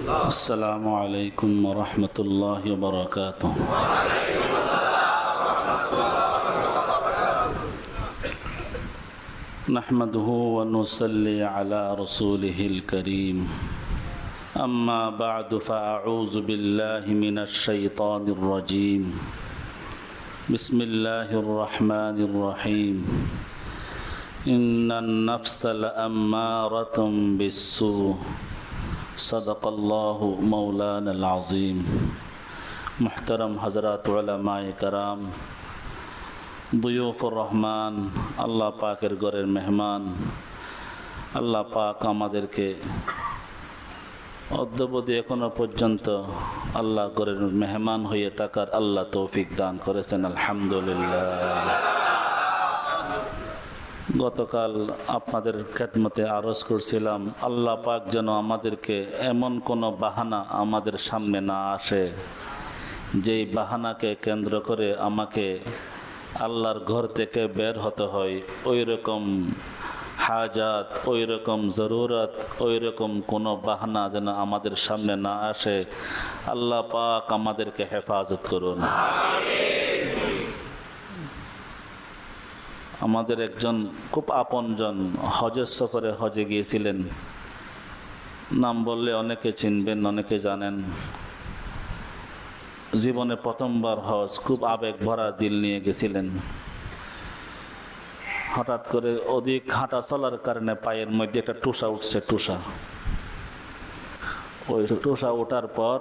السلام عليكم ورحمة الله وبركاته. نحمده ونصلي على رسوله الكريم. أما بعد فأعوذ بالله من الشيطان الرجيم. بسم الله الرحمن الرحيم. إن النفس لأمارة بالسوء. صدق الله مولانا العظيم. محترم حضرات علماء کرام, দুয়ুফুর রহমান, আল্লাহ পাকের ঘরের মেহমান, আল্লাহ পাক আমাদেরকে অদ্যাবধি এখনো পর্যন্ত আল্লাহ ঘরের মেহমান হয়ে থাকার আল্লাহ তৌফিক দান করেছেন, আলহামদুলিল্লাহ। গতকাল আপনাদের খেদমতে আরজ করছিলাম, আল্লাহ পাক যেন আমাদেরকে এমন কোনো বাহানা আমাদের সামনে না আসে যেই বাহানাকে কেন্দ্র করে আমাকে আল্লাহর ঘর থেকে বের হতে হয়। ওই রকম হাজাত, ওই রকম জরুরত, ওই রকম কোনো বাহানা যেন আমাদের সামনে না আসে। আল্লাহ পাক আমাদেরকে হেফাজত করুন। আমাদের একজন খুব আপনজন হজের সফরে হজে গিয়েছিলেন। নাম বললে অনেকে চিনবেন, অনেকে জানেন। জীবনে প্রথমবার হজ, খুব আবেগ ভরা দিল নিয়ে গেছিলেন। হঠাৎ করে অধিক হাঁটা চলার কারণে পায়ের মধ্যে একটা টুসা উঠছে। ওই টুসা ওঠার পর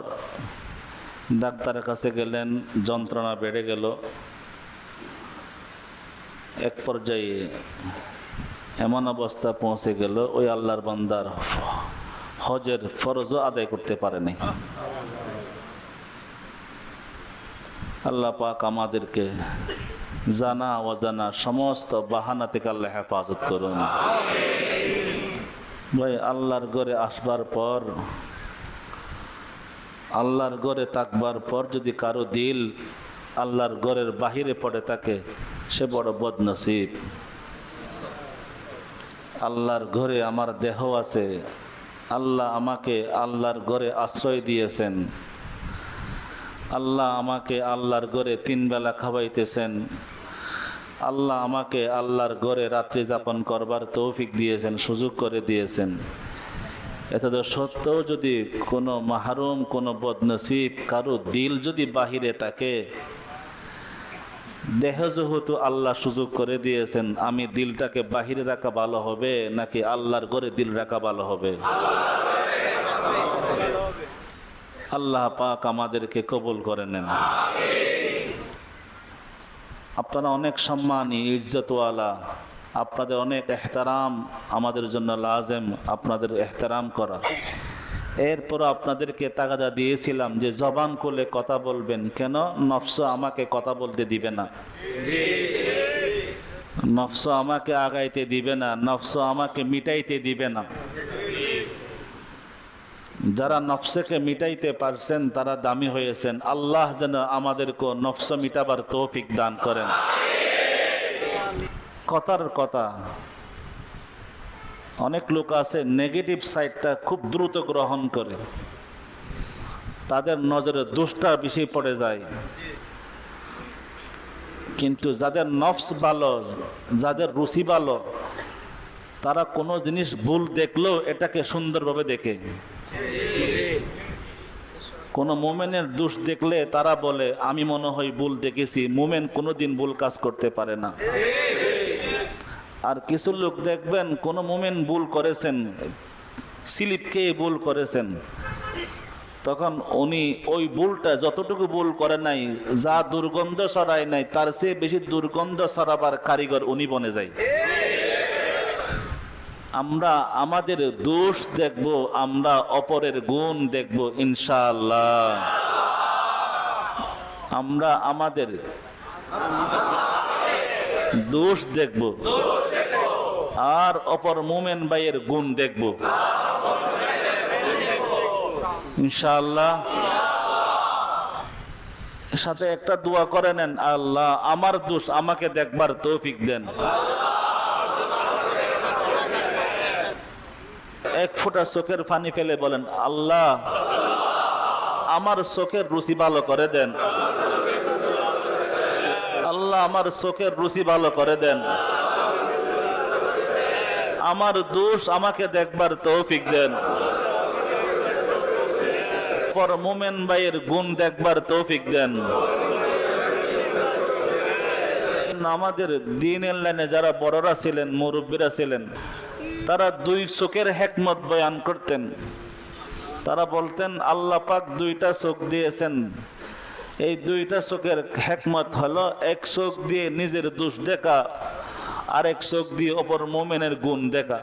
ডাক্তারের কাছে গেলেন, যন্ত্রণা বেড়ে গেল। এক পর্যায়ে এমন অবস্থা পৌঁছে গেল, ওই আল্লাহর বান্দার হজের ফরজও আদায় করতে পারেনি। আল্লাহ পাক আমাদেরকে জানা অজানা সমস্ত বাহানা থেকে আল্লাহ হেফাজত করুন। ভাই, আল্লাহর ঘরে আসবার পর, আল্লাহর ঘরে থাকবার পর যদি কারো দিল আল্লাহর ঘরের বাহিরে পড়ে থাকে, সে বড় বদনসিব। আল্লাহর ঘরে আমার দেহ আছে, আল্লাহ আমাকে আল্লাহর ঘরে আশ্রয় দিয়েছেন, আল্লাহ আমাকে আল্লাহর ঘরে 3 বেলা খাওয়াইতেছেন, আল্লাহ আমাকে আল্লাহর ঘরে রাত্রি যাপন করবার তৌফিক দিয়েছেন, সুযোগ করে দিয়েছেন। এত সত্ত্বেও যদি কোনো মাহরুম, কোনো বদনসিব কারো দিল যদি বাহিরে থাকে, দেহ যেহেতু আল্লাহ সুযোগ করে দিয়েছেন, আমি দিলটাকে বাহিরে রাখা ভালো হবে নাকি আল্লাহর ঘরে দিল রাখা ভালো হবে? আল্লাহ পাক আমাদেরকে কবুল করে নেন। আপনারা অনেক সম্মানী, ইজ্জতওয়ালা, আপনাদের অনেক এহতারাম আমাদের জন্য লাজেম, আপনাদের এহতারাম করা। এরপর আপনাদেরকে তাগাদা দিয়েছিলাম যে জবান খুলে কথা বলবেন। কেন? নফস আমাকে কথা বলতে দিবে না, নফস আমাকে আগাইতে দিবে না, নফস আমাকে মিটাইতে দিবে না। যারা নফসকে মিটাইতে পারছেন তারা দামি হয়েছেন। আল্লাহ যেন আমাদেরকে নফস মিটাবার তৌফিক দান করেন। কথার কথা, অনেক লোক আছে নেগেটিভ সাইডটা খুব দ্রুত গ্রহণ করে, তাদের নজরে দুষ্টা বেশি পড়ে যায়। কিন্তু যাদের নফস ভালো, যাদের রুচি ভালো, তারা কোনো জিনিস ভুল দেখলেও এটাকে সুন্দরভাবে দেখে। কোন মোমেনের দোষ দেখলে তারা বলে আমি মনে হয় ভুল দেখেছি। মোমেন কোনোদিন ভুল কাজ করতে পারে না। আর কিছু লোক দেখবেন কোন মোমেন ভুল করেছেন, স্লিপ খেয়ে ভুল করেছেন, তখন উনি ওই ভুলটা যতটুকু ভুল করে নাই, যা দুর্গন্ধ ছড়ায় নাই, তার চেয়ে বেশি দুর্গন্ধ ছড়াবার কারিগর উনি বনে যায়। আমরা আমাদের দোষ দেখব, আমরা অপরের গুণ দেখব ইনশাআল্লাহ। আমরা আমাদের দোষ দেখব আর অপর মুমিন ভাইয়ের গুণ দেখব ইনশাআল্লাহ। সাথে একটা দোয়া করে নেন, আল্লাহ আমার দোষ আমাকে দেখবার তৌফিক দেন। এক ফোঁটা চোখের পানি ফেলে বলেন, আল্লাহ আমার চোখের রুচি ভালো করে দেন, আল্লাহ আমার চোখের রুচি ভালো করে দেন, আমার দোষ আমাকে দেখবার তৌফিক দেন, পর মোমেন ভাইয়ের গুণ দেখবার তৌফিক দেন। আমাদের দ্বীনের লাইনে যারা বড়রা ছিলেন, মুরব্বীরা ছিলেন, তারা দুই চোখের হিকমত বয়ান করতেন। তারা বলতেন আল্লাহ পাক দুইটা চোখ দিয়েছেন, এই দুইটা চোখের হিকমত হলো এক চোখ দিয়ে নিজের দোষ দেখা, আর এক চোখ দিয়ে অপর মুমিনের গুণ দেখা।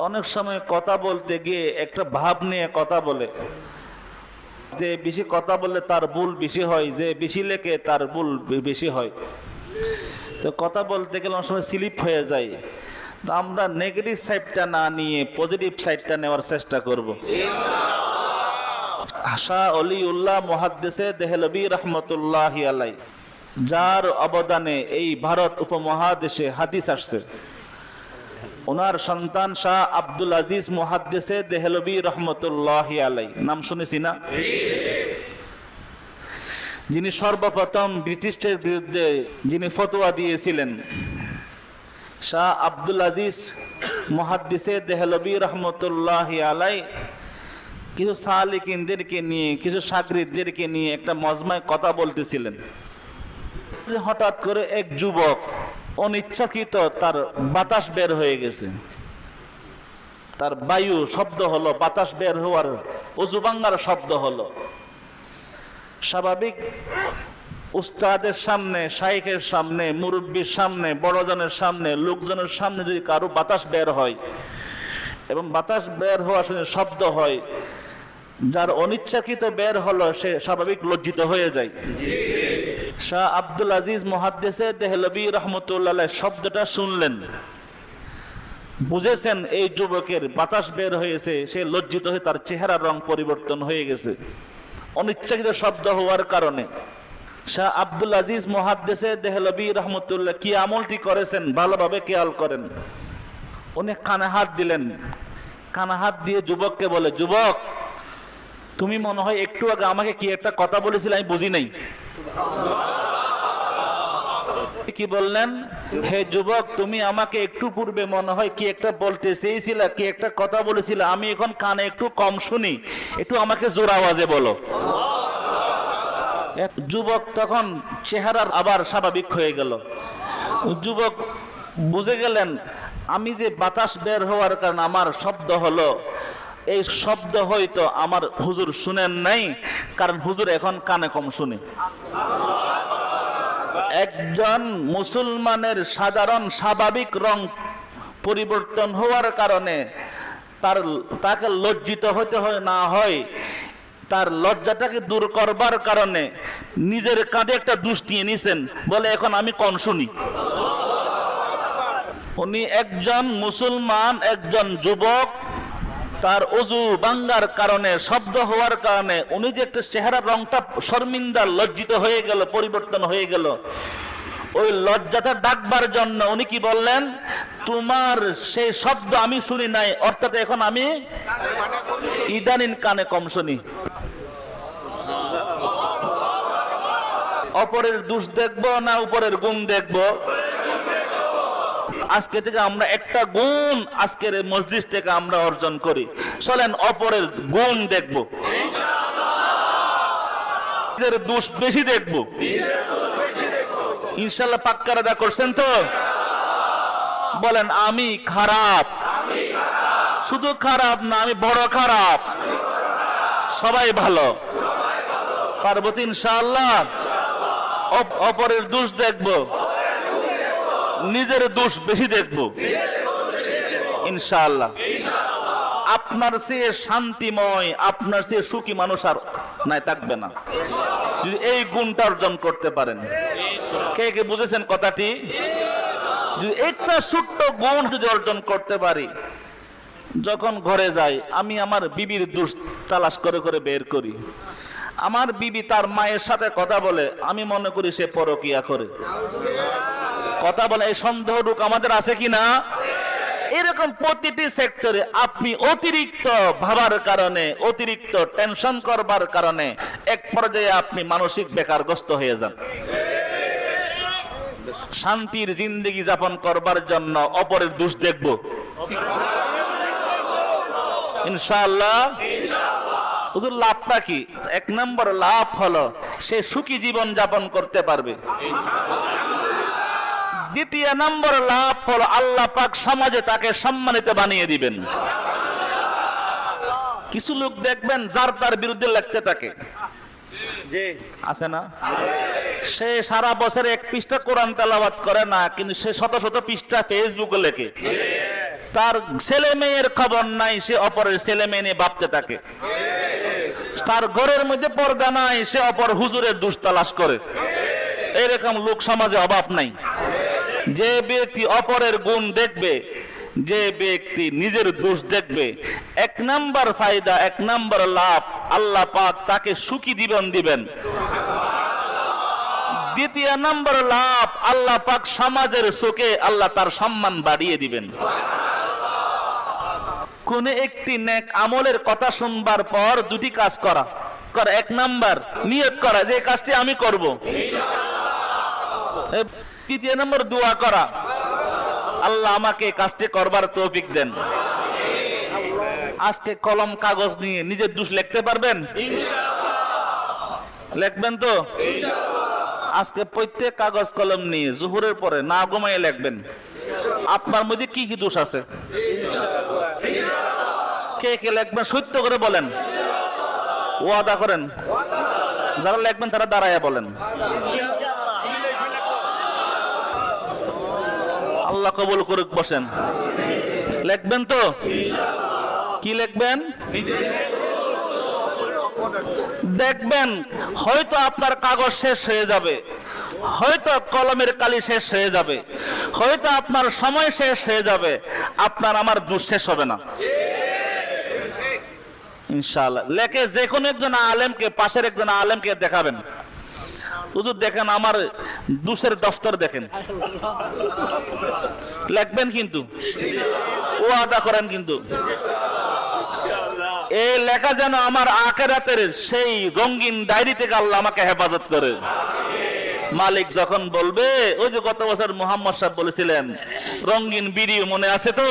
অনেক সময় কথা বলতে গিয়ে একটা ভাব নিয়ে কথা বলে, যে বেশি কথা বললে তার ভুল বেশি হয়, যে বেশি লেখে তার ভুল বেশি হয়। তো কথা বলতে গেলে অনেক সময় স্লিপ হয়ে যায়। তো আমরা নেগেটিভ সাইডটা না নিয়ে পজিটিভ সাইডটা নেওয়ার চেষ্টা করব। শাহ অলিউল্লাহ মুহাদ্দিসে দেহলভী রহমতুল্লাহি আলাইহি, যার অবদানে এই ভারত উপমহাদেশে হাদিস আসছে, ওনার সন্তান শাহ আব্দুল আজিজ মুহাদ্দিসে দেহলভী রহমতুল্লাহি আলাইহি, নাম শুনেছি না? যিনি সর্বপ্রথম ব্রিটিশের বিরুদ্ধে যিনি ফতোয়া দিয়েছিলেন, শাহ আব্দুল আজিজ মুহাদ্দিসে দেহলভী রহমতুল্লাহি আলাইহি কিছু সালিকিনদেরকে নিয়ে, কিছু শাগরিদদেরকে নিয়ে একটা মজমায় কথা বলতেছিলেন। হঠাৎ করে এক যুবক অনিচ্ছাকৃত তার বাতাস বের হয়ে গেছে, তার বায়ু শব্দ হলো, বাতাস বের হওয়ার ওযু ভাঙার শব্দ হলো। স্বাভাবিক উস্তাদের সামনে, শাইখের সামনে, মুরব্বীর সামনে, বড়জনের সামনে, লোকজনের সামনে যদি কারো বাতাস বের হয় এবং বাতাস বের হওয়ার সময় শব্দ হয়, যার অনিচ্ছাকৃত বের হলো সে স্বাভাবিক লজ্জিত হয়ে যায়। শাহ আব্দুল আজিজ মুহাদ্দিসে দেহলভী রহমতুল্লাহ শব্দটা শুনলেন, বুঝেছেন এই যুবকের বাতাস বের হয়েছে, সে লজ্জিত হয়ে তার চেহারার রং পরিবর্তন হয়ে গেছে অনিচ্ছাকৃত শব্দ হওয়ার কারণে। শাহ আব্দুল আজিজ মুহাদ্দিসে দেহলভী রহমতুল্লাহ কি আমলটি করেছেন ভালোভাবে খেয়াল করেন। উনি কানে হাত দিলেন, কানে হাত দিয়ে যুবককে বলে, যুবক তুমি মনে হয় একটু আগে আমাকে কি একটা কথা বলেছিলে, আমি বুঝি নাই। কি বললেন? হে যুবক, তুমি আমাকে একটু পূর্বে মনে হয় কি একটা বলতে চেয়েছিলে, কি একটা কথা বলেছিলে, আমি এখন কানে একটু কম শুনি, একটু আমাকে জোর আওয়াজে বলো। যুবক তখন চেহারা আবার স্বাভাবিক হয়ে গেল। যুবক বুঝে গেলেন আমি যে বাতাস বের হওয়ার কারণে আমার শব্দ হলো, এই শব্দ হয়তো আমার হুজুর শুনেন নাই, কারণ হুজুর এখন কানে কম শুনে। একজন মুসলমানের সাধারণ স্বাভাবিক রং পরিবর্তন হওয়ার কারণে তাকে লজ্জিত হতে হয় না হয়, তার লজ্জাটাকে দূর করবার কারণে নিজের কাঁধে একটা দুষ্টি নিছেন, বলে এখন আমি কম শুনি। উনি একজন মুসলমান, একজন যুবক, তার ওযু ভাঙার কারণে, শব্দ হওয়ার কারণে উনি যে একটা চেহারার রংটা শর্মিন্দা, লজ্জিত হয়ে গেল, পরিবর্তন হয়ে গেল, ওই লজ্জাটা ডাকবার জন্য উনি কি বললেন, তোমার সেই শব্দ আমি শুনি নাই, অর্থাৎ এখন আমি ইদানিং কানে কম শুনি। অপরের দোষ দেখবো না উপরের গুণ দেখবো? আজকে থেকে আমরা একটা গুণ আজকের এই মজলিস থেকে আমরা অর্জন করি। চলেন অপরের গুণ দেখবো, নিজের দোষ বেশি দেখবো। ইনশাআল্লাহ পাক্কার আদা করছেন তো? বলেন আমি খারাপ, শুধু খারাপ না, আমি বড় খারাপ, সবাই ভালো। পার্বতী ইনশাআল্লাহ অপরের দোষ দেখবো, নিজের দোষ বেশি দেখবো ইনশাআল্লাহ। আপনার চেয়ে শান্তিময়, আপনার চেয়ে সুখী মানুষ আর নাই, থাকবে না, যদি এই গুণটা অর্জন করতে পারেন। কে কে বুঝেছেন কথাটি? যদি একটা ছোট্ট গুণ যদি অর্জন করতে পারি, যখন ঘরে যাই আমি আমার বিবির দোষ তালাশ করে করে বের করি। আমার বিবি তার মায়ের সাথে কথা বলে, আমি মনে করি সে পরকিয়া করে কথা বলে। এই সন্দেহ রূপ আমাদের আছে কি না? এরকম প্রতিটি সেক্টরে আপনি অতিরিক্ত ভাবার কারণে, অতিরিক্ত টেনশন করবার কারণে এক পর্যায়ে আপনি মানসিক বেকারগ্রস্ত হয়ে যান। শান্তির জিন্দেগি যাপন করবার জন্য অপরের দোষ দেখব ইনশাআল্লাহ। হুজুর লাভটা কি? এক নম্বর লাভ হলো সে সুখী জীবন যাপন করতে পারবে। দ্বিতীয় নম্বর লাভ হলো আল্লাহ পাক সমাজে তাকে সম্মানিত বানিয়ে দিবেন। কিছু লোক দেখবেন যার তার বিরুদ্ধে লিখতে থাকে, আছে না? সে সারা বছর এক পৃষ্ঠা কোরআন তেলাওয়াত করে না, কিন্তু সে শত শত পৃষ্ঠা ফেসবুকে লেখে। তার ছেলে মেয়ের খবর নাই, সে অপরের ছেলে মেয়ে নিয়ে ভাবতে থাকে। তার ঘরের মধ্যে পর্দা নাই, সে অপর হুজুরের দোষ তালাশ করে। এরকম লোক সমাজে অভাব নাই। যে ব্যক্তি অপরের গুণ দেখবে, যে ব্যক্তি নিজের দোষ দেখবে, এক নাম্বার ফায়দা, এক নাম্বার লাভ, আল্লাহ পাক তাকে সুখী জীবন দিবেন। দ্বিতীয় নাম্বার লাভ, আল্লাহ পাক সমাজের চোখে আল্লাহ তার সম্মান বাড়িয়ে দিবেন। কোন একটি নেক আমলের কথা শুনবার পর দুটি কাজ করা। এক নাম্বার নিয়ত করা যে কাজটি আমি করব। তৃতীয় নম্বর দোয়া করা, আল্লাহ আমাকে কাজটি করবার তৌফিক দেন। আজকে কলম কাগজ নিয়ে নিজের দোষ লিখতে পারবেন? লিখবেন তো? আজকে প্রত্যেক কাগজ কলম নিয়ে জোহরের পরে না ঘুমাইয়ে লিখবেন আপনার মধ্যে কি কি দোষ আছে। কে কে লিখবেন সত্য করে বলেন, ওয়াদা করেন। যারা লিখবেন তারা দাঁড়াইয়া বলেন। আল্লাহ কবুল করুক। বসেন, লিখবেন তো? কি লিখবেন? দেখবেন হয়তো আপনার কাগজ শেষ হয়ে যাবে, হয়তো কলমের কালি শেষ হয়ে যাবে, হয়তো আপনার সময় শেষ হয়ে যাবে, আপনার আমার দোষ শেষ হবে না ইনশাআল্লাহ। লেখে যে কোনো একজন আলেমকে, পাশের একজন আলেমকে দেখাবেন, হুজুর দেখেন আমার দোষের দফতর দেখেন, লিখবেন কিন্তু, ওয়াদা করেন কিন্তু এই লেখা যেন আমার আখিরাতের সেই রঙিন ডায়েরি থেকে আল্লাহ আমাকে হেফাজত করে। মালিক যখন বলবে, ওই যে গত বছর মুহাম্মদ সাহেব বলেছিলেন রঙিন ভিডিও, মনে আছে তো?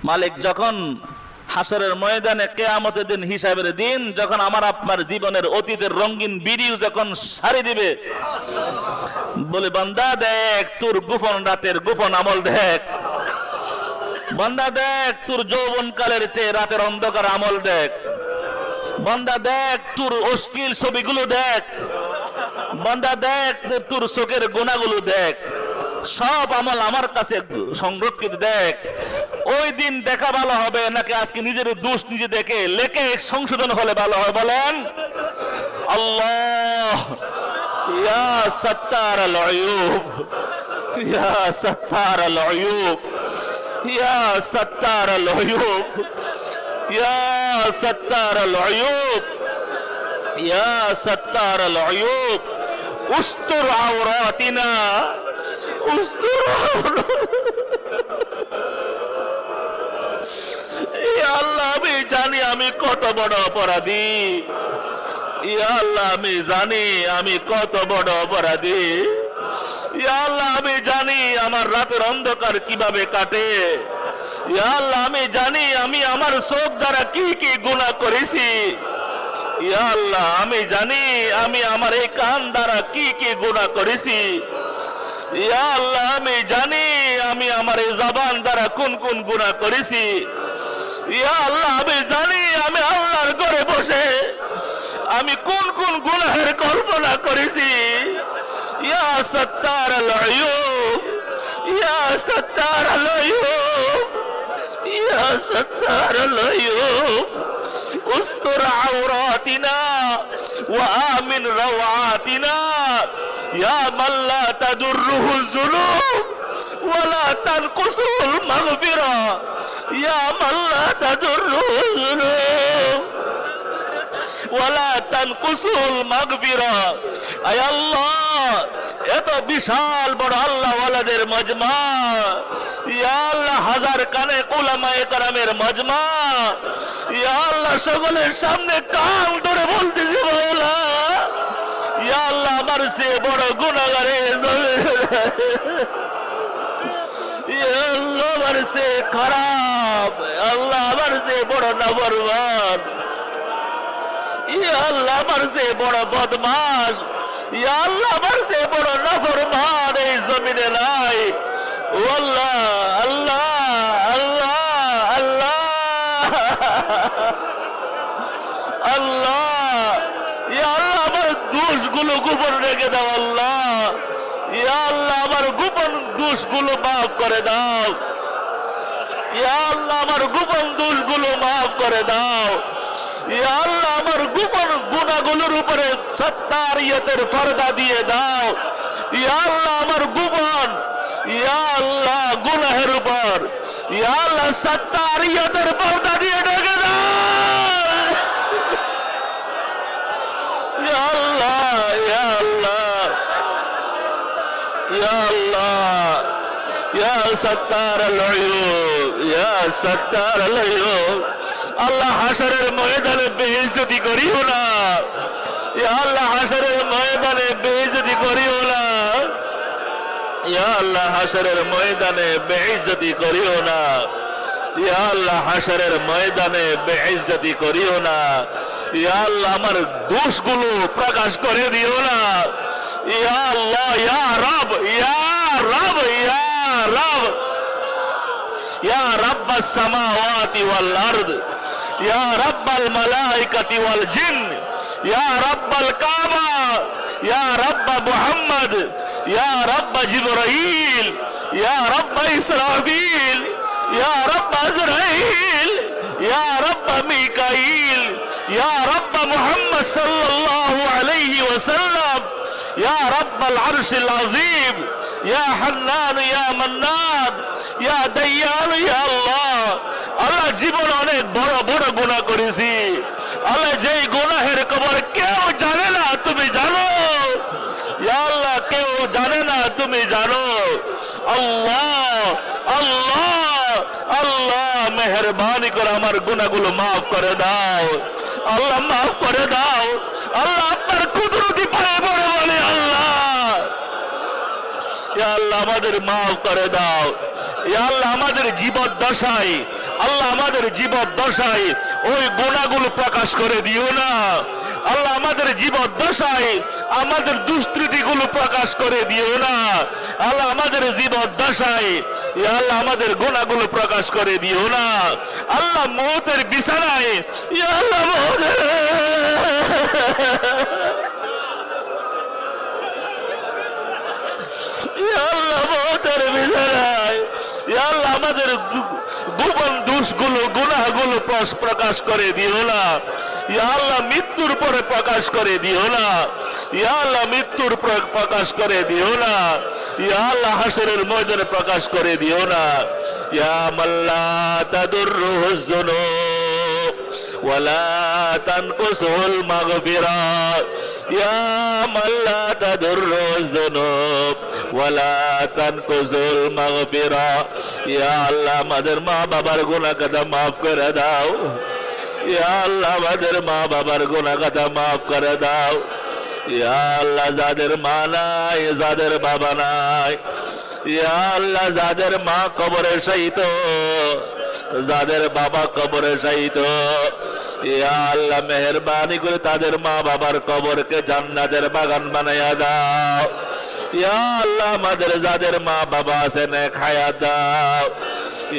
মালিক যখন হাসরের ময়দানে কিয়ামতের দিন, হিসাবের দিন, যখন আমার আপনার জীবনের অতীতের রঙিন ভিডিও যখন সারি দিবে, বলে বান্দা দেখ তোর গোপন রাতের গোপন আমল দেখ, বান্দা দেখ তোর যৌবন কালের রাতের অন্ধকার আমল দেখ, বান্দা দেখ তোর অশ্লীল ছবিগুলো দেখ, বান্দা দেখ তোর চোখের গুনাহগুলো দেখ, সব আমল আমার কাছে সংরক্ষিত দেখ। ওই দিন দেখা ভালো হবে নাকি আজকে নিজের দোষ নিজে দেখে লেখে সংশোধন হলে ভালো হয়? বলেন আল্লাহ ইয়া সাত্তার আল উয়ুব, ইয়া সাত্তার আল উয়ুব, ইয়া সাত্তার আল উয়ুব, ইয়া সাত্তার আল উয়ুব, ইয়া সাত্তার আল উয়ুব, উস্তুর আওরাতিনা, উস্তুর। আল্লাহ আমি জানি আমি কত বড় অপরাধী, ইয়া আল্লাহ আমি জানি আমি কত বড় অপরাধী, ইয়া আল্লাহ আমি জানি আমার রাতের অন্ধকার কিভাবে কাটে, ইয়া আল্লাহ আমি জানি আমি আমার চোখ দ্বারা কি কি গুনাহ করেছি, ইয়া আল্লাহ আমি জানি আমি আমার এই কান দ্বারা কি কি গুনাহ করেছি, ইয়া আল্লাহ আমি জানি আমি আমার এই জবান দ্বারা কোন কোন গুনাহ করেছি, ইয়া আল্লাহ আমি জানি আমি আল্লাহর ঘরে বসে আমি কোন কোন গুনাহের কল্পনা করেছি। ইয়া সাত্তার আল উয়ুব, ইয়া সাত্তার আল উয়ুব, ইয়া সাত্তার আল উয়ুব, উস্তুর আওরাতিনা ওয়া আমিন রাওয়াতিনা, ইয়া মান লা তাদুররুহু যুনুব ওয়া লা তানকুসুল মাগফিরা, ইয়া মান লা তাদুররুহু যুনুব ওয়ালা তানকুসুল মাগফিরা। আয় আল্লাহ, এত বিশাল বড় আল্লাহ ওয়ালাদের মজমা, ইয়া আল্লাহ হাজার কানে উলামায়ে কেরামের মজমা, ইয়া আল্লাহ সকলের সামনে কান ধরে বলতেছি মাওলা, ইয়া আল্লাহ আমার সে বড় গুনাহগার আল্লাহ আমার সে খারাপ, আল্লাহ আমার সে বড় নাফরমান, ইয়া আল্লাহ আমার সে বড় বদমাশ, ইয়া আল্লাহ আমার সে বড় নাফরমান এই জমিনে নাই। ও আল্লাহ, আল্লাহ আল্লাহ আল্লাহ আল্লাহ, ইয়া আল্লাহ আমার দোষগুলো গোপন রেখে দাও আল্লাহ, ইয়া আল্লাহ আমার গোপন দোষগুলো মাফ করে দাও, ইয়া আল্লাহ আমার গোপন দোষগুলো মাফ করে দাও, ইয়া আল্লাহ আমার গোপন গুনাহগুলোর উপরে সত্তারিয়তের পর্দা দিয়ে দাও, ইয়া আল্লাহ আমার গোপন, ইয়া আল্লাহ গুনাহের উপর, ইয়া আল্লাহ সত্তারিয়তের পর্দা দিয়ে ঢেকে দাও, ইয়া আল্লাহ, ইয়া আল্লাহ, ইয়া আল্লাহ, ইয়া সত্তার আল-উয়ুব, ইয়া সত্তার আল-উয়ুব। আল্লাহ হাশরের ময়দানে বেইজ্জতি করিও না, ইয়া আল্লাহ হাশরের ময়দানে বেইজ্জতি করিও না, ইয়া আল্লাহ হাশরের ময়দানে বেইজ্জতি করিও না, ইয়া আল্লাহ হাশরের ময়দানে বেইজ্জতি করিও না, ইয়া আল্লাহ আমার দোষগুলো প্রকাশ করে দিও না, ইয়া আল্লাহ, ইয়া রব, ইয়া রব, ইয়া রব, ইয়া রব্বাস সামাওয়াতি ওয়াল আরদ, ইয়া রব্বাল মালাইকাতি ওয়াল জিন, ইয়া রব্বাল কাবা, ইয়া রব্ব মুহাম্মদ, ইয়া রব্ব জিবরাইল, ইয়া রব্ব ইসরাফিল, ইয়া রব্ব আজরাইল, ইয়া রব্ব মিকাইল, ইয়া রব্ব মুহাম্মদ সাল্লাল্লাহু আলাইহি ওয়াসাল্লাম, ইয়া রব্বাল আরশিল আযীম, ইয়া হান্নান, ইয়া মান্নান, ইয়া দাইয়ান, ইয়া আল্লাহ। আল্লাহ জীবন অনেক বড় বড় গুনাহ করেছি আল্লাহ, যেই গুনাহের খবর কেউ জানে না তুমি জানো, ইয়া আল্লাহ কেউ জানে না তুমি জানো, আল্লাহ আল্লাহ আল্লাহ মেহেরবানি করে আমার গুনাহগুলো মাফ করে দাও, আল্লাহ মাফ করে দাও, আল্লাহ আপনার কুদরতি পায়ে পড়ে বলে আল্লাহ, ইয়া আল্লাহ আমাদের মাফ করে দাও, ইয়া আল্লাহ আমাদের জীবদ্দশায়, আল্লাহ আমাদের জীবদ্দশায় ওই গুনাহগুলো প্রকাশ করে দিও না, আল্লাহ আমাদের জীবদ্দশায় আমাদের দুষ্কৃতিগুলো প্রকাশ করে দিও না, আল্লাহ আমাদের জীবদ্দশায়, ইয়া আল্লাহ আমাদের গুনাহগুলো প্রকাশ করে দিও না, আল্লাহ মওতের বিছানায়, ইয়া আল্লাহ মওতের বিছানায়, ইয়া আল্লাহ আমাদের গোপন দোষগুলো গুনাহগুলো প্রকাশ করে দিও না, ইয়া আল্লাহ মৃত্যুর পরে প্রকাশ করে দিও না, ইয়া আল্লাহ মৃত্যুর প্রকাশ করে দিও না, ইয়া আল্লাহ হাশরের ময়দানে প্রকাশ করে দিও না, ইয়া মাল্লা তাদুররুহুজ যুনুব ওয়ালা তানকুসুল মাগফিরা, ইয়া মাল্লা তাদুররুহুজ যুনুব ওয়ালা তানকুসুল মাগফিরা। ইয়া আল্লাহ আমাদের মা বাবার গুনাহ কথা মাফ করে দাও, ইয়া আল্লাহ আমাদের মা বাবার গুনাহ কথা মাফ করে দাও, ইয়া আল্লাহ যাদের মা নাই, যাদের বাবা নাই, ইয়া আল্লাহ যাদের মা কবরে শায়িত, যাদের বাবা কবরে শায়িত, ইয়া আল্লাহ মেহেরবানি করে তাদের মা বাবার কবরকে জান্নাতের বাগান বানায়া দাও, ইয়া আল্লাহ আমাদের যাদের মা বাবা আছে নেক হায়াত দাও,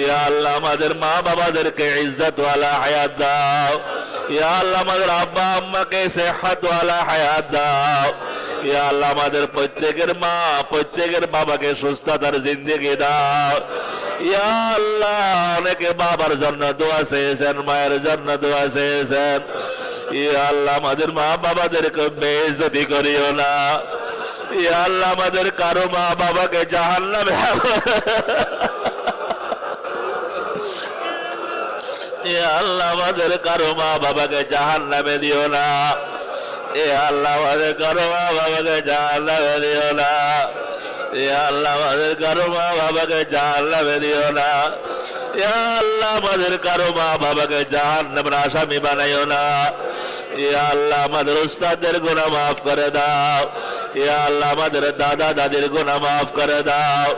ইয়া আল্লাহ আমাদের মা বাবাদেরকে ইজ্জত ওয়ালা হায়াত দাও, ইয়া আল্লাহ আমাদের আব্বা আম্মাকে সেহত ওয়ালা হায়াত দাও, ইয়া আল্লাহ আমাদের প্রত্যেকের মা প্রত্যেকের বাবাকে সুস্থতার জিন্দেগি দাও, ইয়া আল্লাহ অনেকে বাবার জন্য দোয়া চেয়েছেন, মায়ের জন্য দোয়া চেয়েছেন, ইয়া আল্লাহ আমাদের মা বাবাদেরকে বেইজ্জতি করিও না, ইয়া আল্লাহ আমাদের কারো মা বাবাকে জাহান্নামে, এ আল্লাহ আমাদের কারো মা বাবাকে জাহান্নামে দিও না। এ আল্লাহ আমাদের কারো মা বাবাকে জাহান্নামে দিও না। এ আল্লাহ আমাদের কারো মা বাবাকে জাহান্নামে দিও না। এ আল্লাহ আমাদের কারো মা বাবাকে জাহান্নামের আসামি বানাইও না। এ আল্লাহ আমাদের উস্তাদের গুনাহ মাফ করে দাও। এ আল্লাহ আমাদের দাদা দাদির গুনাহ মাফ করে দাও।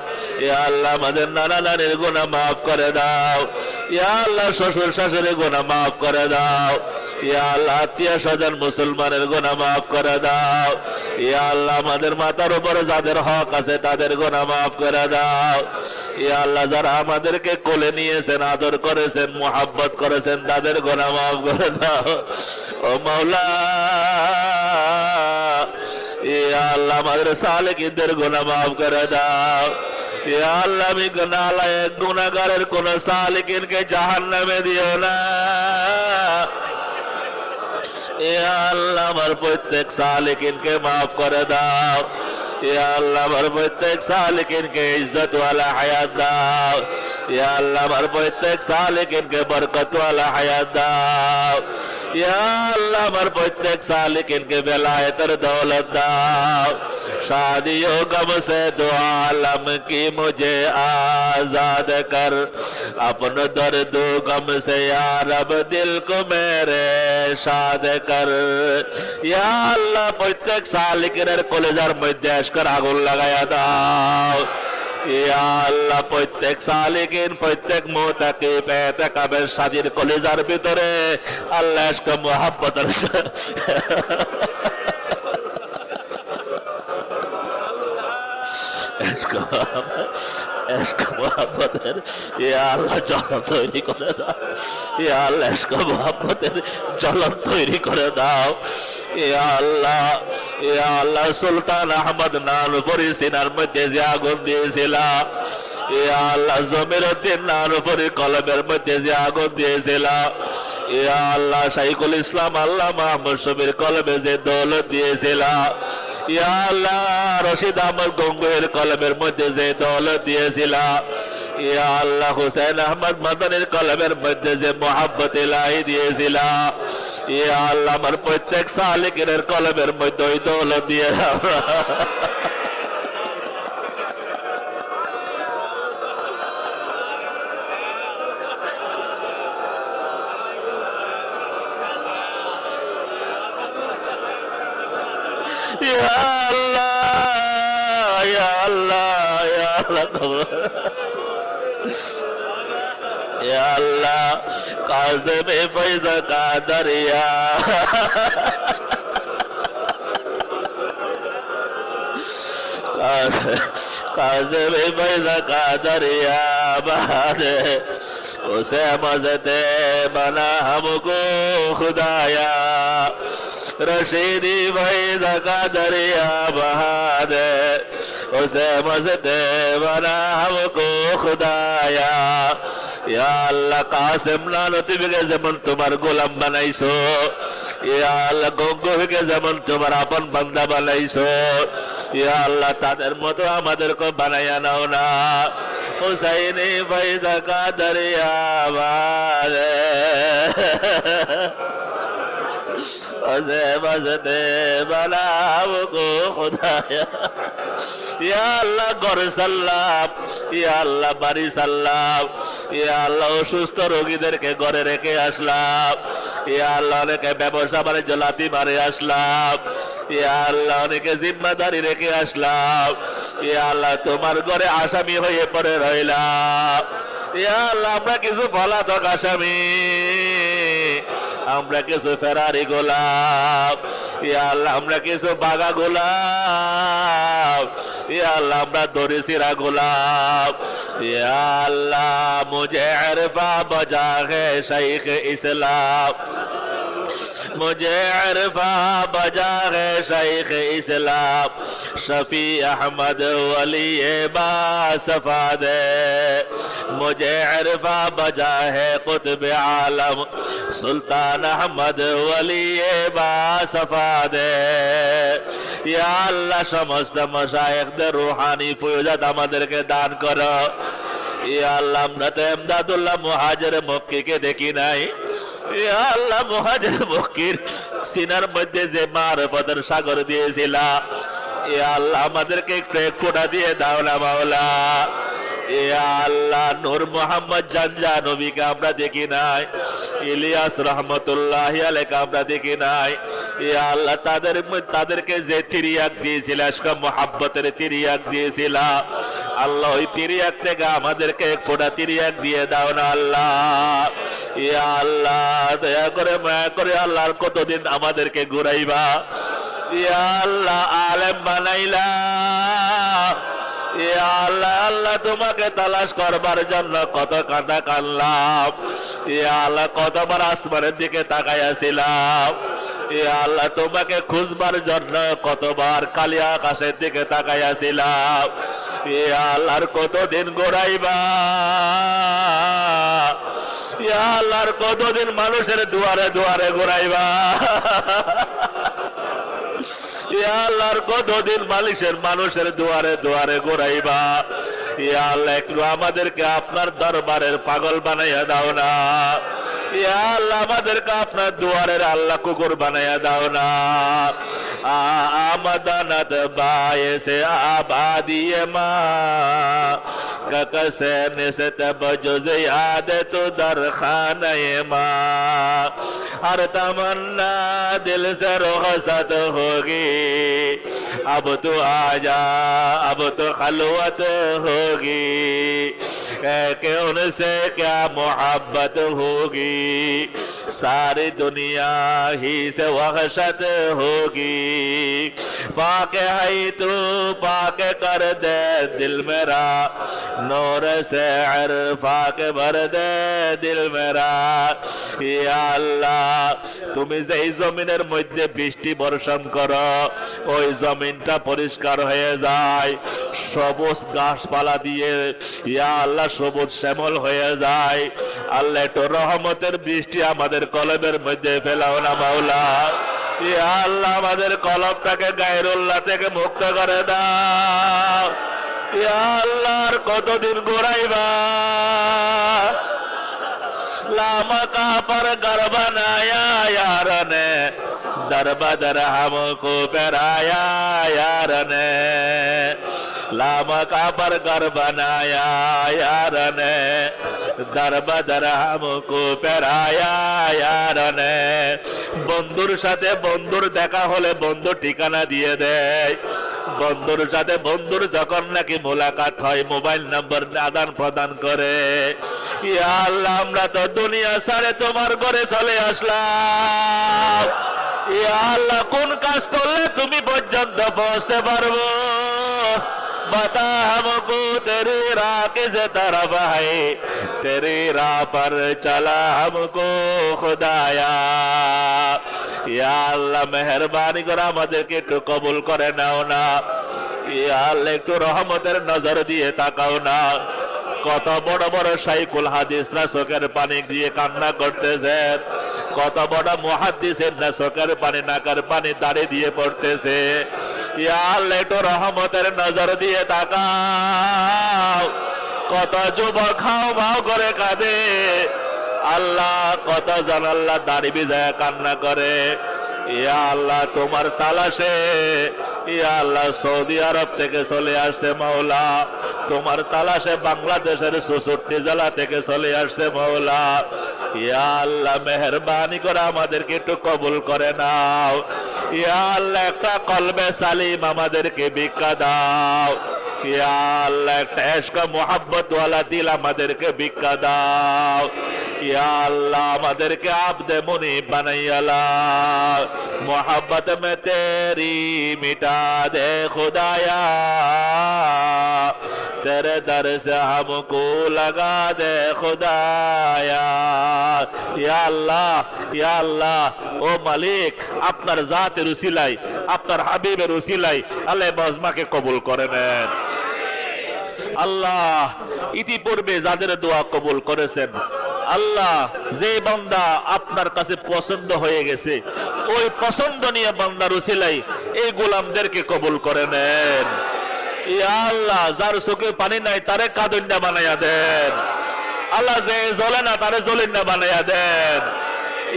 এ আল্লাহ আমাদের নানা নানির গুনাহ মাফ করে দাও। এ আল্লাহ শ্বশুর শাশুড়ির গুনাহ মাফ করে দাও। এ আল্লাহ আত্মীয় স্বজন মুসলমানের গুনাহ মাফ করে দাও। এ আল্লাহ আমাদের মাথার উপরে যাদের হক আছে তাদের গুনাহ মাফ করে দাও। এ আল্লাহ যারা আমাদেরকে কোলে নিয়েছেন, আদর করেছেন, মোহাব্বত করেছেন, তাদের গুনাহ মাফ করে দাও। ও মাওলা, এ আল্লাহ আমাদের সালেকিনদের গুনাহ মাফ করে দাও। এ আল্লাহ আমি নালায়েক গুনাহগারের কোন সালেকিনকে জাহান্নামে দিও না। এ আল্লাহ আমার প্রত্যেক সালেকিনকে মাফ করে দাও। এ আল্লাহ আমার প্রত্যেক সালেকিনকে ইজ্জত ওয়ালা হায়াত দাও। এ আল্লাহ আমার প্রত্যেক সালেকিনকে বরকত ওয়ালা হায়াত দাও। এ আল্লাহ আমার প্রত্যেক সালেকিনকে বেলায়েতের দৌলত দাও। शादियों गम से दो आलम की मुझे आजाद कर, अपने दर्द गम से या रब दिल को मेरे शाद कर। या अल्लाह प्रत्येक सालिकिনের কলেজার মধ্যে আশকার আগুন লাগায়া দাও। ইয়া আল্লাহ প্রত্যেক সালিকিন, প্রত্যেক মুতাকিব ইতিকাফের সাজির কলেজার ভিতরে আল্লাহ আশক মুহাব্বতের জল তৈরি করে দাও। ইয়া আল্লাহ মোহাম্মতের জলন তৈরি করে দাও। ইয়া আল্লাহ সুলতান আহমদ নানুপুরি সিনার মধ্যে যে আগুন দিয়েছিলা, ইয়া আল্লাহ জমিরউদ্দিন নানুপুরি কলমের মধ্যে যে আগুন দিয়েছিলা, ইয়া আল্লাহ শাইখুল ইসলাম আল্লাহ মাহমুদ শফির কলমে যে দৌলত দিয়েছিলা, ইয়া আল্লাহ রশিদ আহমদ গঙ্গুহের কলমের মধ্যে যে দৌলত দিয়েছিলা, ইয়া আল্লাহ হুসাইন আহমদ মাদানির কলমের মধ্যে যে মোহাব্বত ইলাহি দিয়েছিলা, ইয়া আল্লাহ আমার প্রত্যেক সালিকিনের কলমের মধ্যে ওই দৌলত দিয়ে দাও। अल्लाह काज़िम फैज़ का दरिया, काज़िम फैज़ का दरिया बहादे उसे मज़दे बना हमको खुदाया, रशीदी फैज़ का दरिया बहादे उसे मज़दे बना हमको खुदाया। ইয়া আল্লাহ কাসেম নানতিবিকে যেমন তোমার গোলাম বানাইছো, ইয়া আল্লাহ গঙ্গুকে যেমন তোমার আপন বান্দা বানাইছো, ইয়া আল্লাহ তাদের মতো আমাদেরকে বানাইয়া নাও না। হুসাইনি ফৈজা কা দরিয়া বারে मज़दे बनाओ को खुदाया। ইয়া আল্লাহ ঘর সাল্লাম, ইয়া আল্লাহ বাড়ি সাল্লাম, ইয়া আল্লাহ অসুস্থ রোগীদেরকে ঘরে রেখে আসলাম, ইয়া আল্লাহ অনেকে ব্যবসা বাণিজ্য লাথি মারে আসলাম, ইয়া আল্লাহ অনেকে জিম্মাদারি রেখে আসলাম, ইয়া আল্লাহ তোমার ঘরে আসামি হয়ে পড়ে রইলাম। ইয়া আল্লাহ আমরা কিছু পলাতক আসামি, আমরা কিছু ফেরারি গোলাম, ইয়া আল্লাহ আমরা কিছু বাগা গোলাম, ইয়া আল্লাহ আমরা দড়ি সিরা গোলাম। ইয়া আল্লাহ মুঝে আরফা বজা হে শাইখ ইসলাম, मुझे अरफा बजा है शेख इस्लाम, शफी अहमद वली बासफा दे, मुझे अरफा बजा है कुतुब आलम सुल्तान अहमद वली बासफा दे। या अल्लाह समस्त मशाइखদের রূহানি ফয়জাত আমাদেরকে দান করো। ইয়া আল্লাহ আমরা তো এমদাদুল্লাহ মুহাজির মক্কিকে দেখি নাই, ইয়া আল্লাহ মুহাজির মক্কির সিনার মধ্যে যে মারফতের সাগর দিয়েছিলা, ইয়া আল্লাহ আমাদেরকে একটু এক ফোঁটা দিয়ে দাও না মাওলা। ইয়া আল্লাহ নূর মোহাম্মদ জানজা নবীকে আমরা দেখি নাই, ইলিয়াস রহমতুল্লাহি আলাইহি আমরা দেখি নাই, ইয়া আল্লাহ তাদেরকে যে তিরিয়াক দিয়েছিল, আশকা মোহাব্বতের তিরিয়াক দিয়েছিল, আল্লাহ ওই তিরিয়াক থেকে আমাদেরকে এক ফোঁটা তিরিয়াক দিয়ে দাও না আল্লাহ। ইয়া আল্লাহ দয়া করে মায়া করে আল্লাহ আর কতদিন আমাদেরকে ঘুরাইবা। ইয়া আল্লাহ আলেম বানাইলা, ইয়া আল্লাহ আল্লাহ তোমাকে তালাশ করবার জন্য কত কাঁদা কানলাম, ইয়া আল্লাহ কতবার আসমানের দিকে তাকাইয়াছিলাম, ইয়া আল্লাহ তোমাকে খুঁজবার জন্য কতবার কালিয়া আকাশের দিকে তাকাইয়াছিলাম, ইয়া আল্লাহর কতদিন গোড়াইবা, ইয়া আল্লাহর কতদিন মানুষের দুয়ারে দুয়ারে ঘোরাইবা, ইয়া আল্লাহর কতদিন মানুষের দুয়ারে দুয়ারে ঘোরাইবা। ইয়া আল্লাহ একটু আমাদেরকে আপনার দরবারের পাগল বানাইয়া দাও না, ইয়া আল্লাহ আমাদেরকে আপনার দুয়ারের আল্লাহ কুকুর বানাইয়া দাও না। আমদানত বায়েসে আবাদিয়ে মা ककसे निसत बजुज याद तो दर खाने माँ, हर तमन्ना दिल से रुखसत होगी, अब तो आजा अब तो खलवत होगी, कि उनसे क्या मोहब्बत होगी, सारी दुनिया ही से वहशत होगी, पाके है तू पाके कर दे दिल मेरा, नूर से अरफा के भर दे दिल मेरा। ইয়া আল্লাহ তুমি যেই জমিনের মধ্যে বৃষ্টি বর্ষণ করো ওই জমিনটা পরিষ্কার হয়ে যায়, সবুজ গাছপালা দিয়ে ইয়া আল্লাহ সবুজ শ্যামল হয়ে যায়। আল্লাহ একটু রহমতের বৃষ্টি আমাদের কলবের মধ্যে ফেলাও না মাওলা। ইয়া আল্লাহ আমাদের কলবটাকে গায়রুল্লাহ থেকে মুক্ত করে দাও। ইয়া আল্লাহ আর কতদিন ঘোরাইবা, लामा का पर घर बनाया यार ने, दर बदर हमको पहराया यार ने, लामा का पर घर बनाया यार ने, दर बदर हमको पहराया यार ने। বন্ধুর সাথে বন্ধুর দেখা হলে বন্ধু ঠিকানা দিয়ে দেয়, বন্ধুর সাথে বন্ধুর যখন নাকি মোলাকাত হয় মোবাইল নাম্বার আদান প্রদান করে। ইয়া আল্লাহ আমরা তো দুনিয়া ছাড়ে তোমার ঘরে চলে আসলাম। ইয়া আল্লাহ কোন কাজ করলে তুমি পর্যন্ত পৌঁছতে পারবো, बता हमको तेरी राह किस तरफ है, तेरी राह पर चला हमको खुदाया। ইয়া আল্লাহ মেহেরবানি করে আমাদেরকে একটু কবুল করে নাও না। ইয়া আল্লাহ একটু রহমতের নজর দিয়ে তাকাও না। কত বড় বড় শাইখুল হাদিসরা চোখের পানি দিয়ে কান্না করতেছেন, কত বড় মুহাদ্দিসিনরা চোখের পানি নাকের পানি দাড়ি দিয়ে পড়তেছে। ইয়া আল্লাহ একটু রহমতের নজর দিয়ে তাকাও। কত যুবক খাও ভাও করে কাঁদে, আল্লাহ কত জন আল্লাহ দাড়ি ভিজায় কান্না করে। ইয়া আল্লাহ তোমার তালাশে ইয়া আল্লাহ সৌদি আরব থেকে চলে আসছে মাওলা, তোমার তালাশে বাংলাদেশের ৬৪ জেলা থেকে চলে আসছে মাওলা। ইয়া আল্লাহ মেহেরবানি করে আমাদেরকে একটু কবুল করে নাও। ইয়া আল্লাহ একটা কলবে সালিম আমাদেরকে ভিক্ষা দাও। ইয়া আল্লাহ একটা ইশক মোহাব্বত ওয়ালা দিল আমাদেরকে ভিক্ষা দাও। ইয়া আল্লাহ আমাদেরকে আবদে মুনিব বানাইয়া লাও। मोहब्बत में तेरी मिटा दे खुदाया, तेरे दर से हमको लगा दे खुदाया। या अल्लाह या अल्लाह ओ मालिक আপনার জাতের উসিলাই আপনার হাবিবের উসিলাই আল্লাহ বজমাকে কবুল করে নেন। আল্লাহ ইতিপূর্বে যাদের দোয়া কবুল করেছেন, আল্লাহ যে বান্দা আপনার কাছে পছন্দ হয়ে গেছে ওই পছন্দনীয় বান্দার উসিলাই এই গোলামদেরকে কবুল করে নেন। ইয়া আল্লাহ যার চোখে পানি নাই তারে কাঁদুন্না বানাইয়া দেন আল্লাহ, যে জ্বলে না তারে জ্বলিন্না বানাইয়া দেন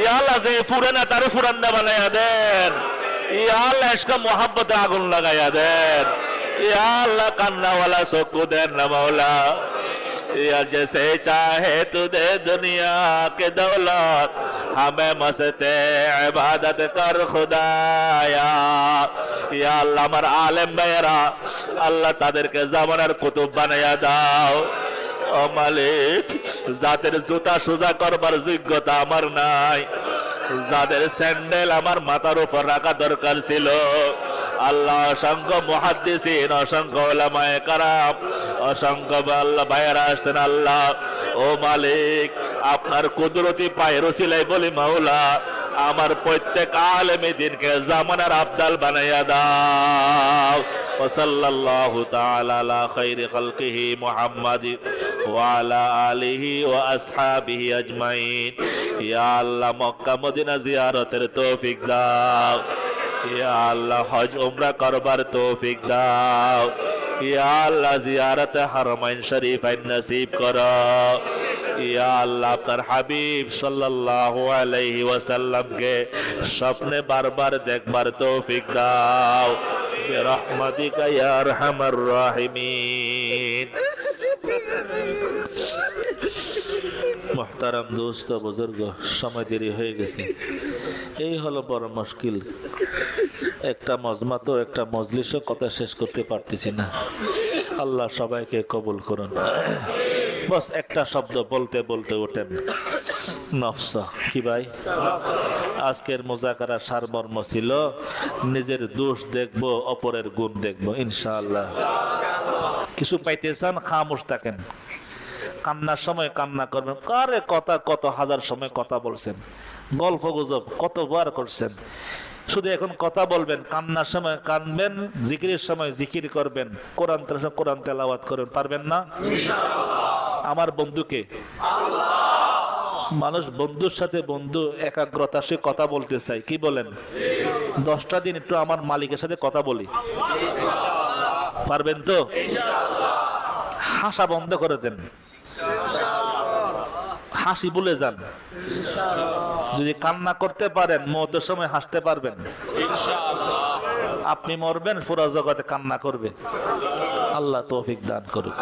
ইয়া আল্লাহ, যে ফুরে না তারে ফুরান্না বানাইয়া দেন ইয়া আল্লাহ, ইশকে মোহাব্বতে আগুন লাগাইয়া দেন ইয়া আল্লাহ, কান্নাওয়ালা চক্ষু দেন না মাওলা। या जैसे चाहे तू दे दुनिया के दौलत, हमें मस्ते इबादत कर खुदाया। या अल्लाह আমার আলেম ভাইয়েরা আল্লাহ তাদেরকে জামানার কুতুব বানায়া দাও। ও মালিক, যাদের জুতা সোজা করবার যোগ্যতা আমার নাই, যাদের স্যান্ডেল আমার মাথার উপর রাখা দরকার ছিল, আল্লাহ অসংখ্য মুহাদ্দিসিন, অসংখ্য উলামায়ে কেরাম, অসংখ্য আল্লাহ ভাইয়েরা আসছেন আল্লাহ। ও মালিক, আপনার কুদরতি পায়ের ওসিলায় বলি মাওলা, আমার প্রত্যেক আলেমে দিনকে জামানার আবদাল বানাইয়া দাও। ওয়াসাল্লাল্লাহু তাআলা আলা খাইরি খালকিহি মুহাম্মাদিন ওয়া আলা আলিহি ওয়া আসহাবিহি আজমাইন। ইয়া আল্লাহ, মক্কা মদিনা জিয়ারতের তৌফিক দাও। ইয়া আল্লাহ, হজ উমরা করবার তৌফিক দাও। ইয়া আল্লাহ, জিয়ারতে হারমাইন শরীফাইন নসিব করো। ইয়া আল্লাহ, আপনার হাবিব সাল্লাল্লাহু আলাইহি ওয়াসাল্লামকে স্বপ্নে বারবার দেখবার তৌফিক দাও বিরহমাতিকা ইয়া আরহামার রাহিমিন। মুহতারাম দোস্ত বুজুর্গ, সময় দেরি হয়ে গেছে, এই হলো বড় মুশকিল। একটা মজমাতো একটা মজলিসও কথা শেষ করতে পারতেছি না। আল্লাহ সবাইকে কবুল করুন। বস একটা শব্দ বলতে বলতে ওঠেন, নফস। কি ভাই, আজকের মুজাকারা সারমর্ম ছিল নিজের দোষ দেখবো, অপরের গুণ দেখবো ইনশাআল্লাহ। কিছু পাইতে চান, খামোশ থাকেন। কান্নার সময় কান্না করবেন, কারে কথা কত হাজার সময় কথা বলছেন, গল্প গুজব কতবার করছেন, শুধু এখন কথা বলবেন। কান্নার সময় কানবেন, জিকিরের সময় জিকির করবেন, কোরআন কোরআন তেলাওয়াত করবেন। পারবেন না? আমার বন্ধুকে মানুষ বন্ধুর সাথে বন্ধু একাগ্রতা সে কথা বলতে চাই, কি বলেন? 10টা দিন একটু আমার মালিকের সাথে কথা বলি, পারবেন তো? হাসা বন্ধ করে দেন, হাসি ভুলে যান। যদি কান্না করতে পারেন, মওতের সময় হাসতে পারবেন। আপনি মরবেন, পুরো জগতে কান্না করবে। আল্লাহ তৌফিক দান করুক।